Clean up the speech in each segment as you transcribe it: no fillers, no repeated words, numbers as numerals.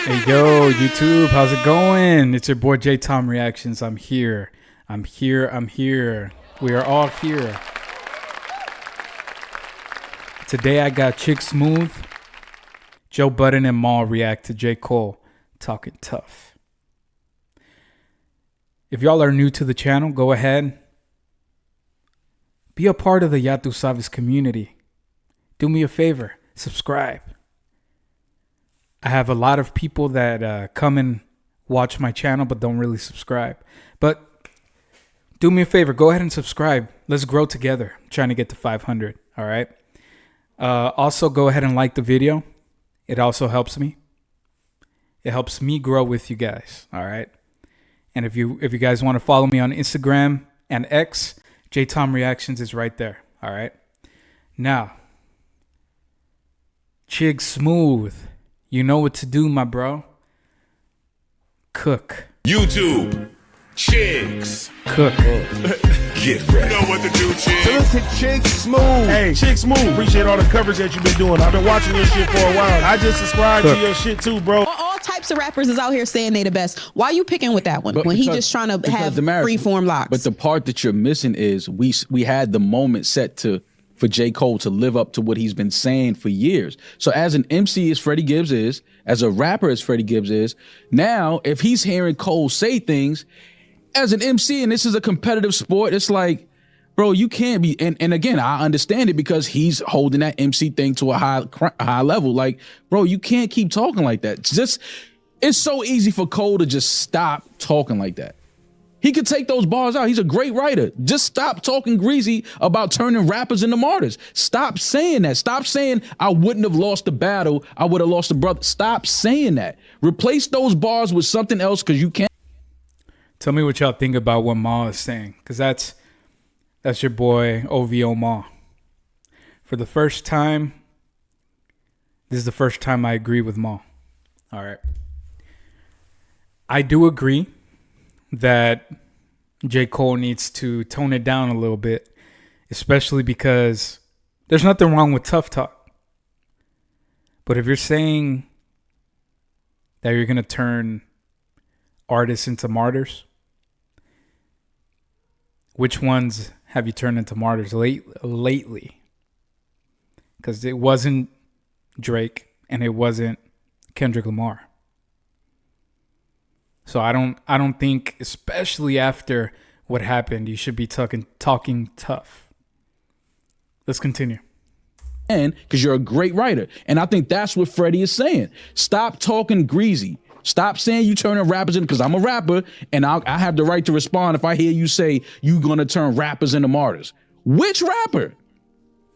Hey yo, YouTube, how's it going? It's your boy J Tom Reactions. I'm here. We are all here. Today I got Chick Smooth, Joe Budden, and Maul react to J.Cole talking tough. If y'all are new to the channel, go ahead. Be a part of the Ya Tu Sabes community. Do me a favor, subscribe. I have a lot of people that come and watch my channel but don't really subscribe. But do me a favor, go ahead and subscribe. Let's grow together. I'm trying to get to 500, all right? Also, go ahead and like the video. It also helps me. It helps me grow with you guys, all right? And if you guys want to follow me on Instagram and X, JTom Reactions is right there, all right? Now, Chick Smooth. You know what to do, my bro. Cook. YouTube. Chicks. Cook. Get ready. You know what to do, Chicks. So look at Chick Smooth. Hey, Chick Smooth, appreciate all the coverage that you've been doing. I've been watching your shit for a while. I just subscribed to your shit too, bro. All types of rappers is out here saying they the best. Why you picking with that one when he just trying to have free-form locks? But the part that you're missing is we had the moment set for J. Cole to live up to what he's been saying for years. So as an MC as Freddie Gibbs is, as a rapper as Freddie Gibbs is, now if he's hearing Cole say things, as an MC, and this is a competitive sport, it's like, bro, you can't be, and again, I understand it because he's holding that MC thing to a high level. Like, bro, you can't keep talking like that. It's so easy for Cole to just stop talking like that. He could take those bars out. He's a great writer. Just stop talking greasy about turning rappers into martyrs. Stop saying that. Stop saying, I wouldn't have lost the battle. I would have lost a brother. Stop saying that. Replace those bars with something else because you can't. Tell me what y'all think about what Maul is saying, because that's your boy OVO Maul. For the first time, this is the first time I agree with Maul. All right. I do agree that J. Cole needs to tone it down a little bit, especially because there's nothing wrong with tough talk. But if you're saying that you're going to turn artists into martyrs, which ones have you turned into martyrs lately? Because it wasn't Drake and it wasn't Kendrick Lamar. So I don't think, especially after what happened, you should be talking tough. Let's continue. And because you're a great writer. And I think that's what Freddie is saying. Stop talking greasy. Stop saying you turning rappers into, because I'm a rapper and I have the right to respond if I hear you say you're going to turn rappers into martyrs. Which rapper?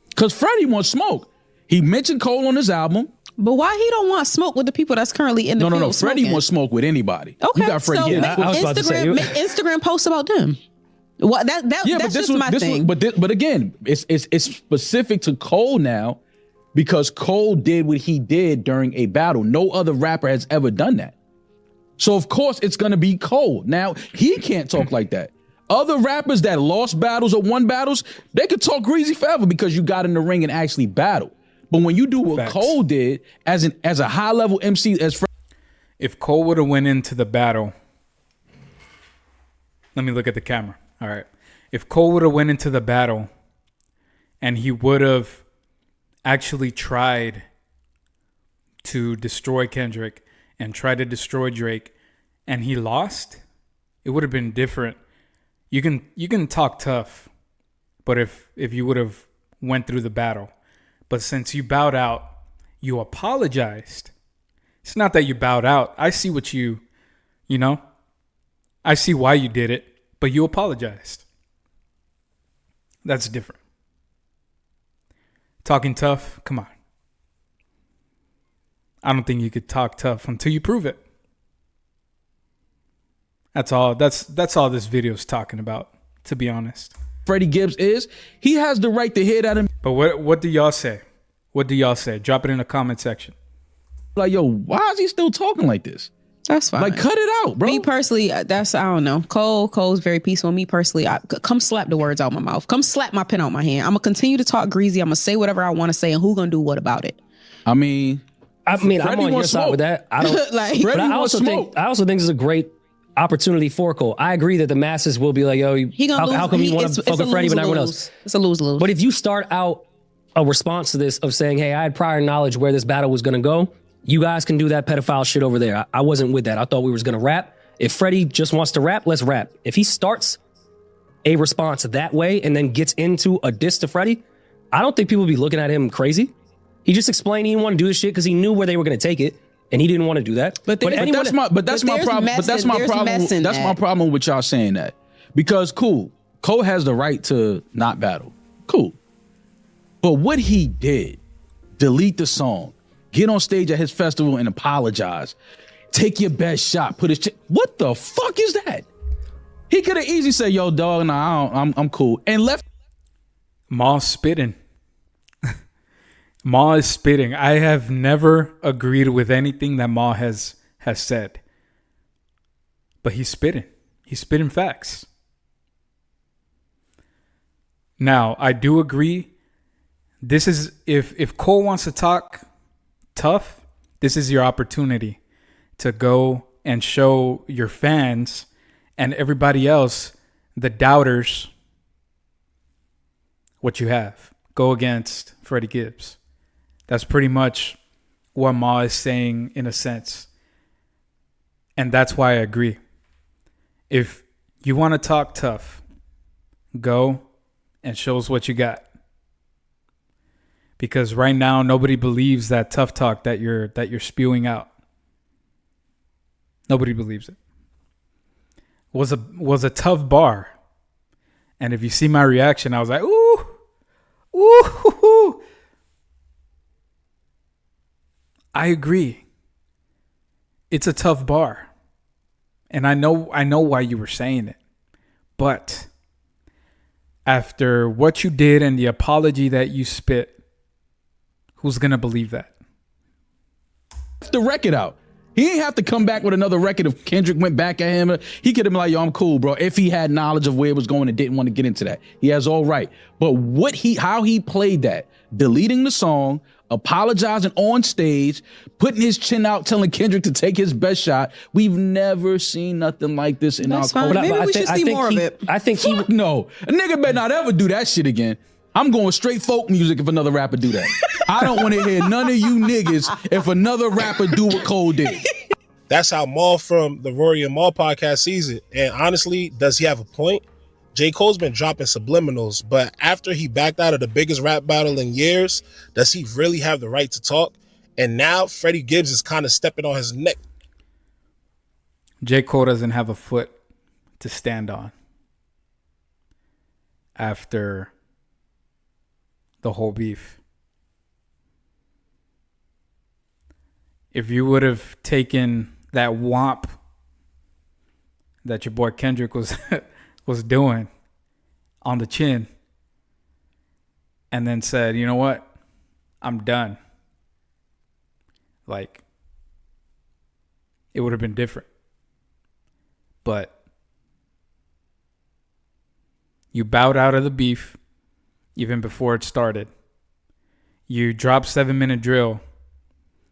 Because Freddie wants smoke. He mentioned Cole on his album. But why he don't want smoke with the people that's currently in the field? No. Freddie wants smoke with anybody. Okay, you got Freddie. so make Instagram posts about them. Well, that's just my thing. But again, it's specific to Cole now because Cole did what he did during a battle. No other rapper has ever done that. So of course it's gonna be Cole. Now he can't talk like that. Other rappers that lost battles or won battles, they could talk greasy forever because you got in the ring and actually battled. But when you do what Cole did as a high level MC, if Cole would have went into the battle, let me look at the camera. All right. If Cole would have went into the battle and he would have actually tried to destroy Kendrick and tried to destroy Drake and he lost, it would have been different. You can talk tough, but if you would have went through the battle, but since you bowed out, you apologized. It's not that you bowed out. I see what you know, I see why you did it, but you apologized. That's different. Talking tough, come on. I don't think you could talk tough until you prove it. That's all. That's all this video is talking about, to be honest. Freddie Gibbs he has the right to hear that. But what do y'all say? What do y'all say? Drop it in the comment section. Like, yo, why is he still talking like this? That's fine. Like, cut it out, bro. Me personally, I don't know. Cole's very peaceful. Me personally, come slap the words out my mouth. Come slap my pen out my hand. I'm gonna continue to talk greasy. I'm gonna say whatever I want to say, and who gonna do what about it? I mean, I mean, Freddie I'm on your wants side smoke. with that. I don't. Like, But Freddie I wants also smoke. think it's a great opportunity for Cole. I agree that the masses will be like, yo, he gonna lose. how come you want to fuck with Freddie but not everyone else? It's a lose-lose. But if you start out a response to this of saying, hey, I had prior knowledge where this battle was going to go, you guys can do that pedophile shit over there. I wasn't with that. I thought we was going to rap. If Freddie just wants to rap, let's rap. If he starts a response that way and then gets into a diss to Freddie, I don't think people will be looking at him crazy. He just explained he didn't want to do this shit because he knew where they were going to take it, and he didn't want to do that. But That's my problem. But that's my problem. That's my problem with y'all saying that. Because cool, Cole has the right to not battle. Cool. But what he did, delete the song, get on stage at his festival and apologize, take your best shot, put his what the fuck is that? He could have easily said, yo, dog, nah, I'm cool. And left. Ma's spitting. Ma is spitting. I have never agreed with anything that Ma has said. But he's spitting. He's spitting facts. Now, I do agree. This is if Cole wants to talk tough, this is your opportunity to go and show your fans and everybody else, the doubters, what you have. Go against Freddie Gibbs. That's pretty much what Ma is saying in a sense. And that's why I agree. If you want to talk tough, go and show us what you got. Because right now nobody believes that tough talk that you're spewing out. Nobody believes it. Was a tough bar. And if you see my reaction, I was like, ooh, ooh. I agree. It's a tough bar. And I know why you were saying it. But after what you did and the apology that you spit, who's going to believe that? The record out. He ain't have to come back with another record if Kendrick went back at him. He could have been like, yo, I'm cool, bro. If he had knowledge of where it was going and didn't want to get into that. He has all right. But how he played that, deleting the song, apologizing on stage, putting his chin out, telling Kendrick to take his best shot. We've never seen nothing like this in That's our fine. culture. Maybe we should see more of it. I think Fuck no. A nigga better not ever do that shit again. I'm going straight folk music if another rapper do that. I don't want to hear none of you niggas if another rapper do what Cole did. That's how Maul from the Rory and Maul podcast sees it. And honestly, does he have a point? J. Cole's been dropping subliminals, but after he backed out of the biggest rap battle in years, does he really have the right to talk? And now Freddie Gibbs is kind of stepping on his neck. J. Cole doesn't have a foot to stand on after the whole beef. If you would have taken that womp that your boy Kendrick was doing on the chin and then said, you know what? I'm done. Like, it would have been different. But you bowed out of the beef even before it started. You dropped 7-minute drill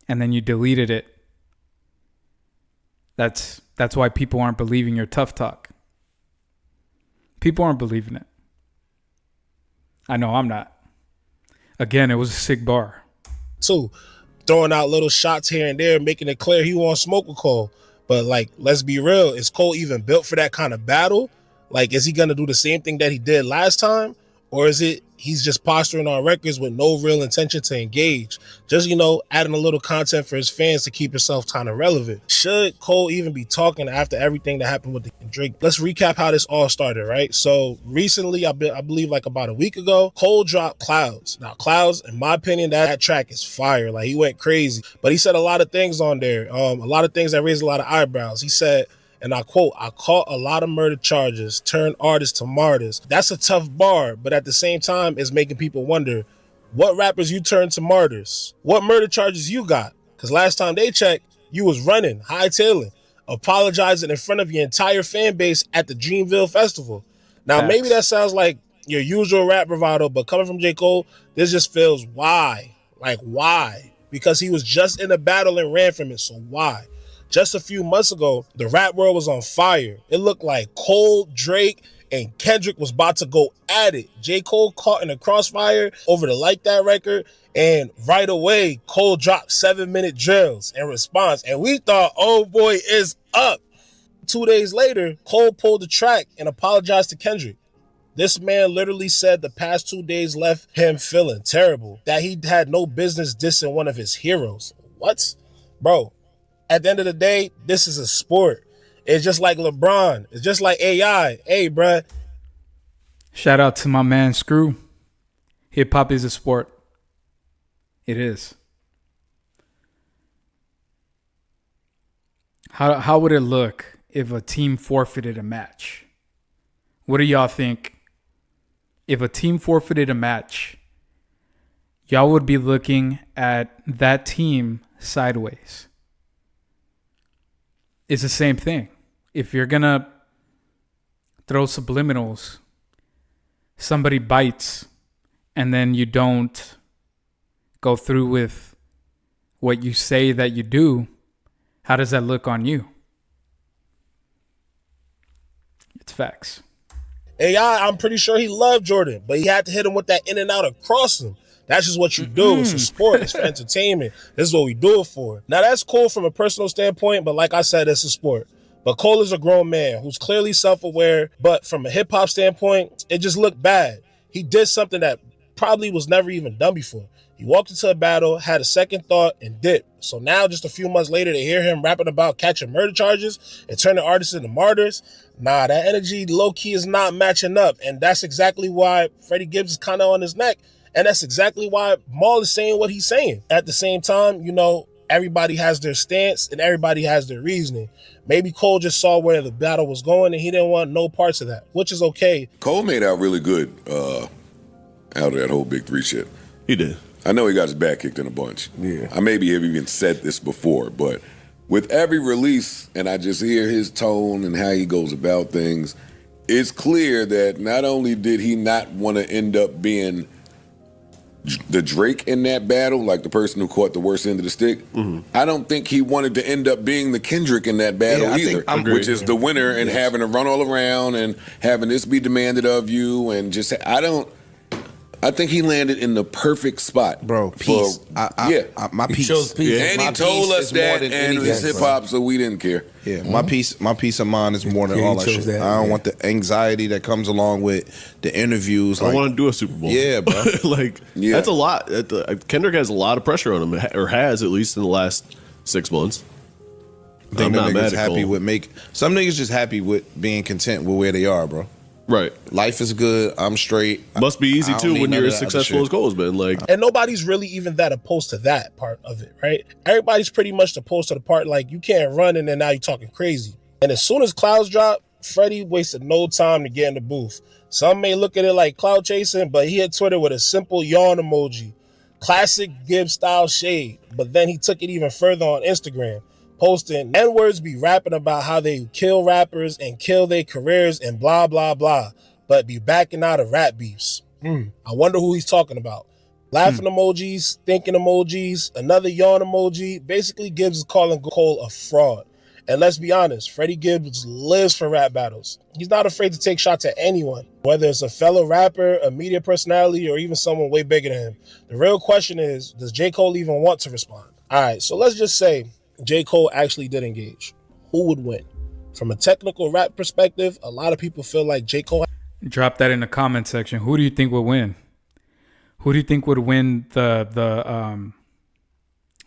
and then you deleted it. That's why people aren't believing your tough talk. People aren't believing it. I know I'm not. Again, it was a sick bar. Too, throwing out little shots here and there, making it clear he wants smoke with Cole. But like, let's be real, is Cole even built for that kind of battle? Like, is he gonna do the same thing that he did last time? Or is it he's just posturing on records with no real intention to engage? Just, adding a little content for his fans to keep himself kind of relevant. Should Cole even be talking after everything that happened with Drake? Let's recap how this all started, right? So recently, I believe like about a week ago, Cole dropped Clouds. Now, Clouds, in my opinion, that track is fire. Like, he went crazy. But he said a lot of things on there. A lot of things that raised a lot of eyebrows. He said, and I quote, "I caught a lot of murder charges, turned artists to martyrs." That's a tough bar, but at the same time, it's making people wonder, what rappers you turned to martyrs? What murder charges you got? Because last time they checked, you was running, hightailing, apologizing in front of your entire fan base at the Dreamville Festival. Now, maybe that sounds like your usual rap bravado, but coming from J. Cole, this just feels why? Like, why? because he was just in a battle and ran from it. So why? Just a few months ago, the rap world was on fire. It looked like Cole, Drake, and Kendrick was about to go at it. J. Cole caught in a crossfire over the Like That record, and right away, Cole dropped 7-minute drills in response, and we thought, oh boy, is up. 2 days later, Cole pulled the track and apologized to Kendrick. This man literally said the past 2 days left him feeling terrible, that he had no business dissing one of his heroes. What? Bro, at the end of the day, this is a sport. It's just like LeBron. It's just like AI. Hey, bruh. Shout out to my man Screw. Hip hop is a sport. It is. How would it look if a team forfeited a match? What do y'all think? If a team forfeited a match, y'all would be looking at that team sideways. It's the same thing. If you're going to throw subliminals, somebody bites, and then you don't go through with what you say that you do, how does that look on you? It's facts. AI, I'm pretty sure he loved Jordan, but he had to hit him with that in and out across him. That's just what you do. It's a sport. It's for entertainment. This is what we do it for. Now, that's cool from a personal standpoint, but like I said, it's a sport. But Cole is a grown man who's clearly self-aware, but from a hip-hop standpoint, it just looked bad. He did something that probably was never even done before. He walked into a battle, had a second thought, and dipped. So now, just a few months later, to hear him rapping about catching murder charges and turning artists into martyrs, nah, that energy low-key is not matching up. And that's exactly why Freddie Gibbs is kind of on his neck. And that's exactly why Maul is saying what he's saying. At the same time, you know, everybody has their stance and everybody has their reasoning. Maybe Cole just saw where the battle was going and he didn't want no parts of that, which is okay. Cole made out really good out of that whole Big Three shit. He did. I know he got his back kicked in a bunch. Yeah. I maybe have even said this before, but with every release, and I just hear his tone and how he goes about things, it's clear that not only did he not want to end up being the Drake in that battle, like the person who caught the worst end of the stick, I don't think he wanted to end up being the Kendrick in that battle either, which is the winner and having to run all around and having this be demanded of you and just, I think he landed in the perfect spot. Bro, peace. My peace. chose peace. And he My told peace us is more that, than and anything, it's hip hop, so we didn't care. Yeah, my peace of mind is more than Yeah, he all that chose shit. that, I don't yeah. want the anxiety that comes along with the interviews. I Like, want to do a Super Bowl. Yeah, bro. Yeah. That's a lot. Kendrick has a lot of pressure on him, or has at least in the last 6 months. I think I'm them not mad niggas at happy Cole. with some niggas just happy with being content with where they are, bro. Right. Life is good. I'm straight. Must be easy I don't too need when none you're of as that other successful shit. as Cole's been. Like, And nobody's really even that opposed to that part of it, right? Everybody's pretty much opposed to the part like you can't run and then now you're talking crazy. And as soon as clouds drop, Freddie wasted no time to get in the booth. Some may look at it like cloud chasing, but he hit Twitter with a simple yawn emoji. Classic Gibbs style shade. But then he took it even further on Instagram, posting N-words be rapping about how they kill rappers and kill their careers and blah, blah, blah, but be backing out of rap beefs. I wonder who he's talking about. Laughing emojis, thinking emojis, another yawn emoji. Basically, Gibbs is calling Cole a fraud. And let's be honest, Freddie Gibbs lives for rap battles. He's not afraid to take shots at anyone, whether it's a fellow rapper, a media personality, or even someone way bigger than him. The real question is, does J. Cole even want to respond? All right, so let's just say J. Cole actually did engage. Who would win? From a technical rap perspective, a lot of people feel like J. Cole. Drop that in the comment section. Who do you think would win? Who do you think would win the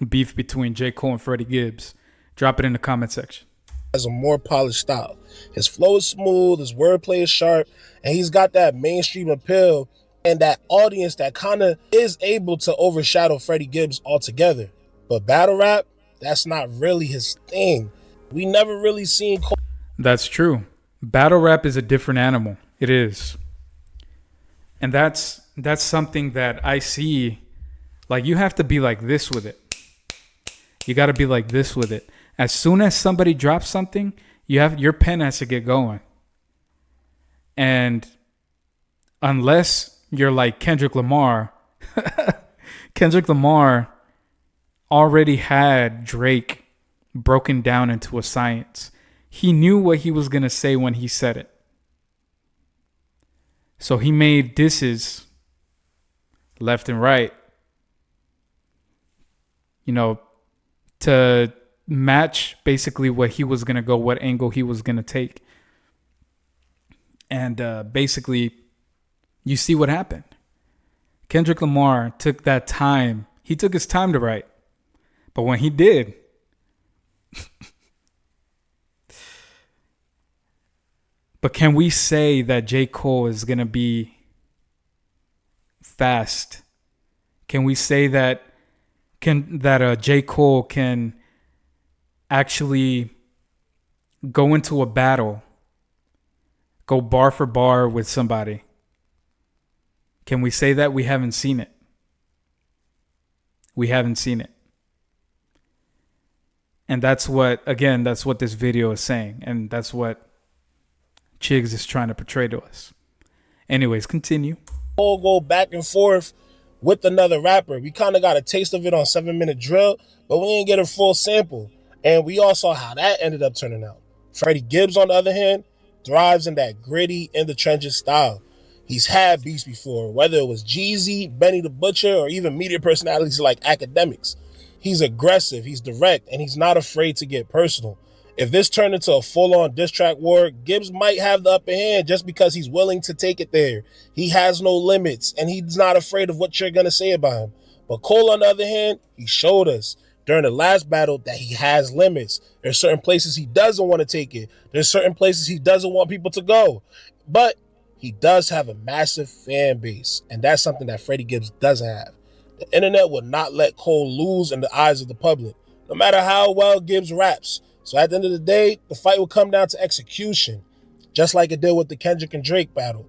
beef between J. Cole and Freddie Gibbs? Drop it in the comment section. Has a more polished style. His flow is smooth, his wordplay is sharp, and he's got that mainstream appeal and that audience that kind of is able to overshadow Freddie Gibbs altogether. But battle rap, that's not really his thing. We never really seen Cole. That's true. Battle rap is a different animal. It is. And that's something that I see. Like, you have to be like this with it. You got to be like this with it. As soon as somebody drops something, your pen has to get going. And unless you're like Kendrick Lamar, Kendrick Lamar already had Drake broken down into a science. He knew what he was going to say when he said it. So he made disses left and right, you know, to match basically what he was going to go, what angle he was going to take. And basically, you see what happened. Kendrick Lamar took that time. He took his time to write. But when he did, but can we say that J. Cole is going to be fast? Can we say that J. Cole can actually go into a battle, go bar for bar with somebody? Can we say that? We haven't seen it. We haven't seen it. And that's what this video is saying. And that's what Chigs is trying to portray to us. Anyways, continue. Cole go back and forth with another rapper. We kind of got a taste of it on 7 Minute Drill, but we didn't get a full sample. And we all saw how that ended up turning out. Freddie Gibbs, on the other hand, thrives in that gritty, in the trenches style. He's had beats before, whether it was Jeezy, Benny the Butcher, or even media personalities like Academics. He's aggressive, he's direct, and he's not afraid to get personal. If this turned into a full-on diss track war, Gibbs might have the upper hand just because he's willing to take it there. He has no limits, and he's not afraid of what you're going to say about him. But Cole, on the other hand, he showed us during the last battle that he has limits. There's certain places he doesn't want to take it. There's certain places he doesn't want people to go. But he does have a massive fan base, and that's something that Freddie Gibbs doesn't have. The internet will not let Cole lose in the eyes of the public, no matter how well Gibbs raps. So at the end of the day, the fight will come down to execution, just like it did with the Kendrick and Drake battle.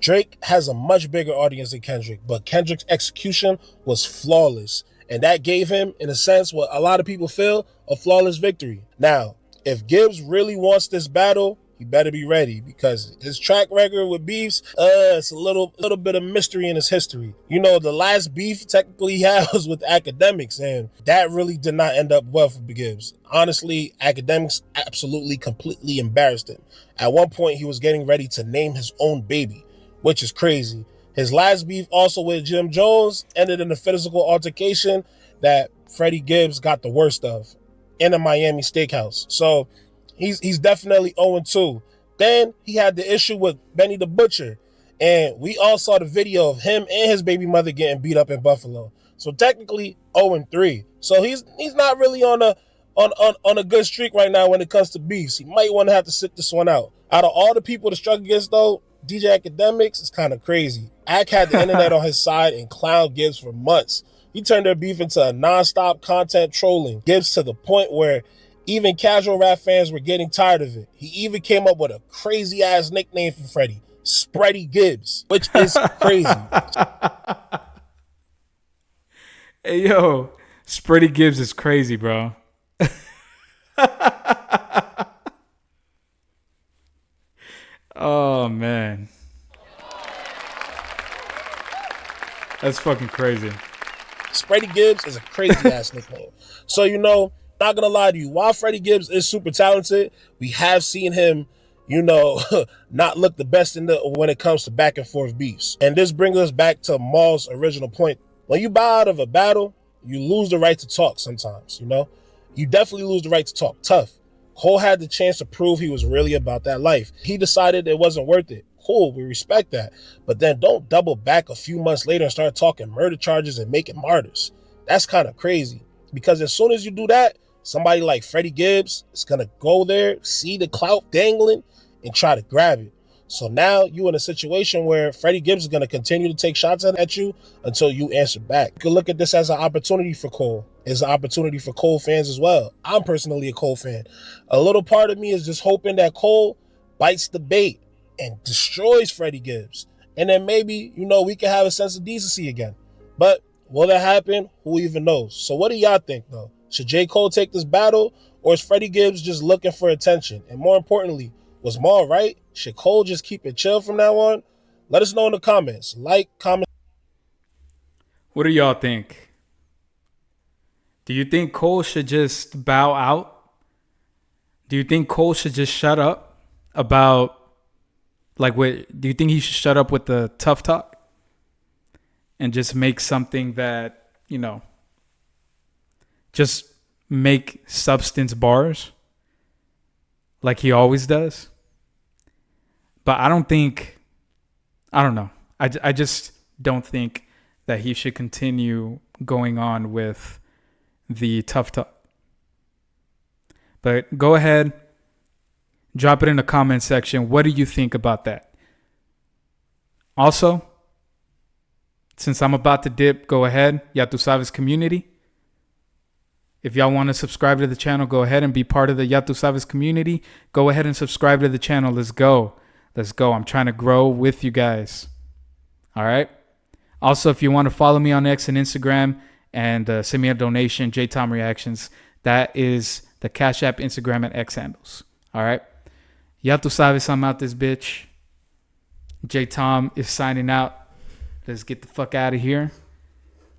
Drake has a much bigger audience than Kendrick, but Kendrick's execution was flawless, and that gave him, in a sense, what a lot of people feel, a flawless victory. Now, if Gibbs really wants this battle, he better be ready, because his track record with beefs, it's a little bit of mystery in his history. You know, the last beef technically he had was with Academics, and that really did not end up well for Gibbs. Honestly, Academics absolutely, completely embarrassed him. At one point, he was getting ready to name his own baby, which is crazy. His last beef, also with Jim Jones, ended in a physical altercation that Freddie Gibbs got the worst of in a Miami steakhouse. So he's definitely 0-2. Then he had the issue with Benny the Butcher, and we all saw the video of him and his baby mother getting beat up in Buffalo. So technically 0-3. So he's not really on a good streak right now when it comes to beefs. He might want to have to sit this one out. Out of all the people to struggle against, though, DJ Academics is kind of crazy. Ak had the internet on his side and clowned Gibbs for months. He turned their beef into a non-stop content trolling Gibbs to the point where even casual rap fans were getting tired of it. He even came up with a crazy-ass nickname for Freddie, Spready Gibbs, which is crazy. Hey, yo, Spready Gibbs is crazy, bro. Oh, man. That's fucking crazy. Spready Gibbs is a crazy-ass nickname. So, you know, not gonna lie to you, while Freddie Gibbs is super talented, we have seen him, you know, not look the best when it comes to back and forth beefs. And this brings us back to Maul's original point. When you bow out of a battle, you lose the right to talk sometimes, you know? You definitely lose the right to talk tough. Cole had the chance to prove he was really about that life. He decided it wasn't worth it. Cool, we respect that. But then don't double back a few months later and start talking murder charges and making martyrs. That's kind of crazy. Because as soon as you do that, somebody like Freddie Gibbs is going to go there, see the clout dangling, and try to grab it. So now you're in a situation where Freddie Gibbs is going to continue to take shots at you until you answer back. You can look at this as an opportunity for Cole. It's an opportunity for Cole fans as well. I'm personally a Cole fan. A little part of me is just hoping that Cole bites the bait and destroys Freddie Gibbs. And then maybe, you know, we can have a sense of decency again. But will that happen? Who even knows? So what do y'all think, though? Should J. Cole take this battle, or is Freddie Gibbs just looking for attention? And more importantly, was Maul right? Should Cole just keep it chill from now on? Let us know in the comments. Like, comment. What do y'all think? Do you think Cole should just bow out? Do you think Cole should just shut up about, like, what? Do you think he should shut up with the tough talk and just make something that, you know, just make substance bars like he always does? But I don't know. I just don't think that he should continue going on with the tough talk. But go ahead, drop it in the comment section. What do you think about that? Also, since I'm about to dip, go ahead, Ya Tu Sabes community. If y'all want to subscribe to the channel, go ahead and be part of the Ya Tu Sabes community. Go ahead and subscribe to the channel. Let's go. Let's go. I'm trying to grow with you guys. All right. Also, if you want to follow me on X and Instagram and send me a donation, JTom Reactions, that is the Cash App, Instagram, and X handles. All right. Ya Tu Sabes, I'm out this bitch. JTom is signing out. Let's get the fuck out of here.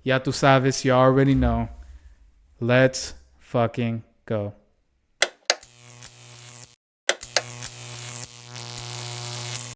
Ya Tu Sabes, you already know. Let's fucking go.